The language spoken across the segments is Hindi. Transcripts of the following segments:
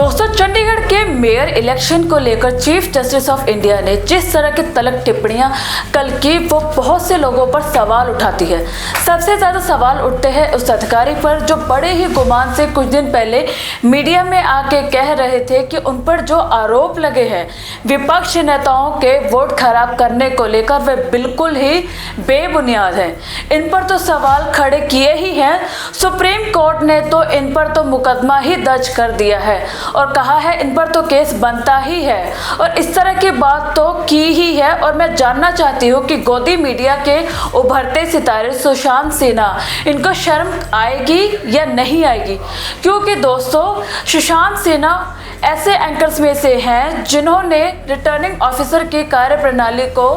दोस्तों, चंडीगढ़ के मेयर इलेक्शन को लेकर चीफ जस्टिस ऑफ इंडिया ने जिस तरह की तल्ख टिप्पणियां कल की, वो बहुत से लोगों पर सवाल उठाती है। सबसे ज्यादा सवाल उठते हैं उस अधिकारी पर जो बड़े ही गुमान से कुछ दिन पहले मीडिया में आके कह रहे थे कि उन पर जो आरोप लगे हैं विपक्ष नेताओं के वोट खराब करने को लेकर, वे बिल्कुल ही बेबुनियाद है। इन पर तो सवाल खड़े किए ही हैं। सुप्रीम कोर्ट ने तो इन पर तो मुकदमा ही दर्ज कर दिया है और कहा है इन पर तो केस बनता ही है, और इस तरह की बात तो की ही है। और मैं जानना चाहती हूँ कि गोदी मीडिया के उभरते सितारे सुशांत सिन्हा, इनको शर्म आएगी या नहीं आएगी? क्योंकि दोस्तों, सुशांत सिन्हा ऐसे एंकर्स में से हैं जिन्होंने रिटर्निंग ऑफिसर की कार्यप्रणाली को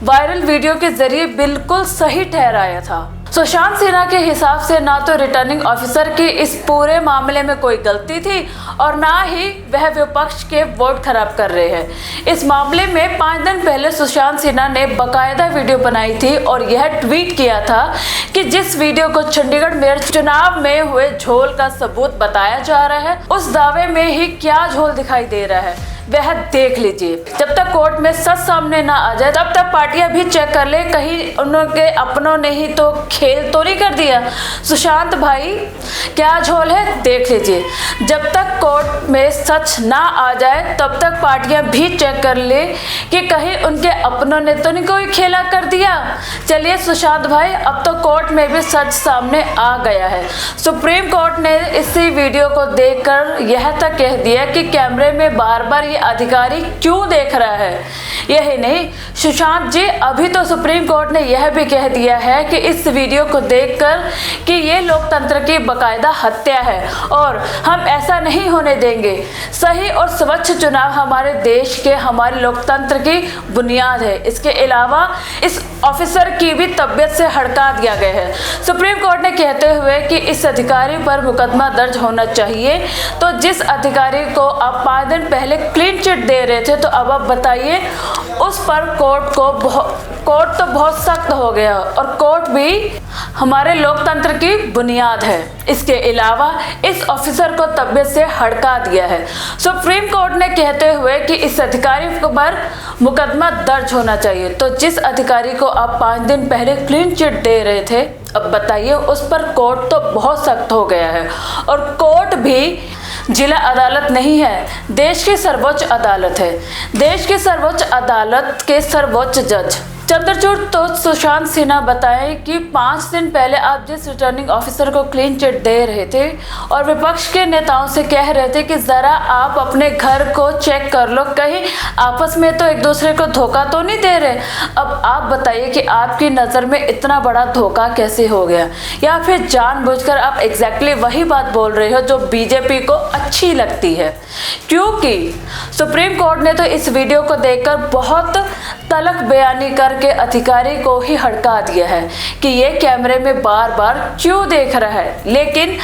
वायरल वीडियो के जरिए बिल्कुल सही ठहराया था। सुशांत सिन्हा के हिसाब से ना तो रिटर्निंग ऑफिसर की इस पूरे मामले में कोई गलती थी और ना ही वह विपक्ष के वोट खराब कर रहे हैं। इस मामले में 5 दिन पहले सुशांत सिन्हा ने बाकायदा वीडियो बनाई थी और यह ट्वीट किया था कि जिस वीडियो को चंडीगढ़ मेयर चुनाव में हुए झोल का सबूत बताया जा रहा है, उस दावे में ही क्या झोल दिखाई दे रहा है वह देख लीजिए। जब तक कोर्ट में सच सामने ना आ जाए तब तक पार्टियां भी चेक कर ले, कहीं उनके अपनों ने ही तो खेल तो नहीं कर दिया। सुशांत भाई, क्या झोल है देख लीजिए। जब तक कोर्ट में सच ना आ जाए तब तक पार्टियां भी चेक कर ले कि कहीं उनके अपनों ने तो नहीं कोई खेला कर दिया। चलिए सुशांत भाई, अब तो कोर्ट में भी सच सामने आ गया है। सुप्रीम कोर्ट ने इसी वीडियो को देखकर यह तक कह दिया कि कैमरे में बार बार अधिकारी क्यों देख रहा है। यही नहीं, सुशांत जी, अभी तो सुप्रीम कोर्ट ने यह भी कह दिया है कि इस वीडियो को देखकर कि ये लोकतंत्र की बकायदा हत्या है और हम ऐसा नहीं होने देंगे। सही और स्वच्छ चुनाव हमारे देश के, हमारे लोकतंत्र की बुनियाद है। इसके अलावा इस ऑफिसर की भी तबीयत से हड़का दिया गया है। सुप्रीम कोर्ट ने कहते हुए कि इस अधिकारी पर मुकदमा दर्ज होना चाहिए। तो जिस अधिकारी को आप 5 दिन पहले क्लीन चिट दे रहे थे, तो अब आप बताइए उस पर कोर्ट तो बहुत सख्त हो गया, और कोर्ट भी हमारे लोकतंत्र की बुनियाद है। इसके अलावा इस ऑफिसर को तबीयत से हड़का दिया है। सुप्रीम कोर्ट ने कहते हुए कि इस अधिकारी पर मुकदमा दर्ज होना चाहिए। तो जिस अधिकारी को आप 5 दिन पहले क्लीन चिट दे रहे थे, अब बताइए उस पर कोर्ट तो बहुत सख्त हो गया है। और कोर्ट भी जिला अदालत नहीं है, देश की सर्वोच्च अदालत है। देश की सर्वोच्च अदालत के सर्वोच्च जज चंद्रचूड़ तो सुशांत सिन्हा बताएं कि 5 दिन पहले आप जिस रिटर्निंग ऑफिसर को क्लीन चिट दे रहे थे और विपक्ष के नेताओं से कह रहे थे कि जरा आप अपने घर को चेक कर लो, कहीं आपस में तो एक दूसरे को धोखा तो नहीं दे रहे। अब आप बताइए कि आपकी नज़र में इतना बड़ा धोखा कैसे हो गया, या फिर जानबूझकर आप एग्जैक्टली वही बात बोल रहे हो जो बीजेपी को अच्छी लगती है। क्योंकि सुप्रीम कोर्ट ने तो इस वीडियो को देखकर बहुत तल्ख बयानी करके अधिकारी को ही हड़का दिया है कि ये कैमरे में बार बार क्यों देख रहा है। लेकिन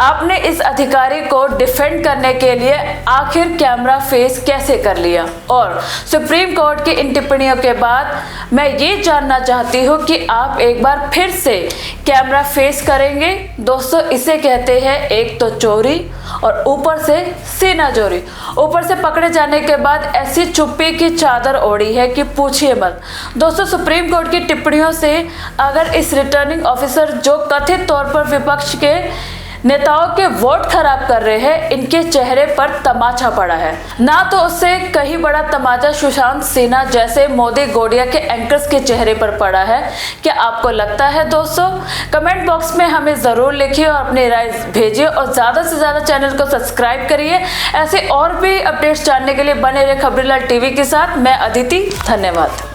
आपने इस अधिकारी को डिफेंड करने के लिए आखिर कैमरा फेस कैसे कर लिया? और सुप्रीम कोर्ट की इन टिप्पणियों के बाद मैं ये जानना चाहती हूँ कि आप एक बार फिर से कैमरा फेस करेंगे? दोस्तों, इसे कहते हैं एक तो चोरी और ऊपर से सीना चोरी। ऊपर से पकड़े जाने के बाद ऐसी चुप्पी की चादर ओढ़ी है कि पूछिए मत। दोस्तों, सुप्रीम कोर्ट की टिप्पणियों से अगर इस रिटर्निंग ऑफिसर जो कथित तौर पर विपक्ष के नेताओं के वोट खराब कर रहे हैं, इनके चेहरे पर तमाचा पड़ा है, ना तो उससे कहीं बड़ा तमाचा सुशांत सिन्हा जैसे मोदी गोडिया के एंकर्स के चेहरे पर पड़ा है। क्या आपको लगता है? दोस्तों, कमेंट बॉक्स में हमें ज़रूर लिखिए और अपनी राय भेजिए, और ज़्यादा से ज़्यादा चैनल को सब्सक्राइब करिए। ऐसे और भी अपडेट्स जानने के लिए बने रहे खबरीलाल टीवी के साथ। मैं अदिति, धन्यवाद।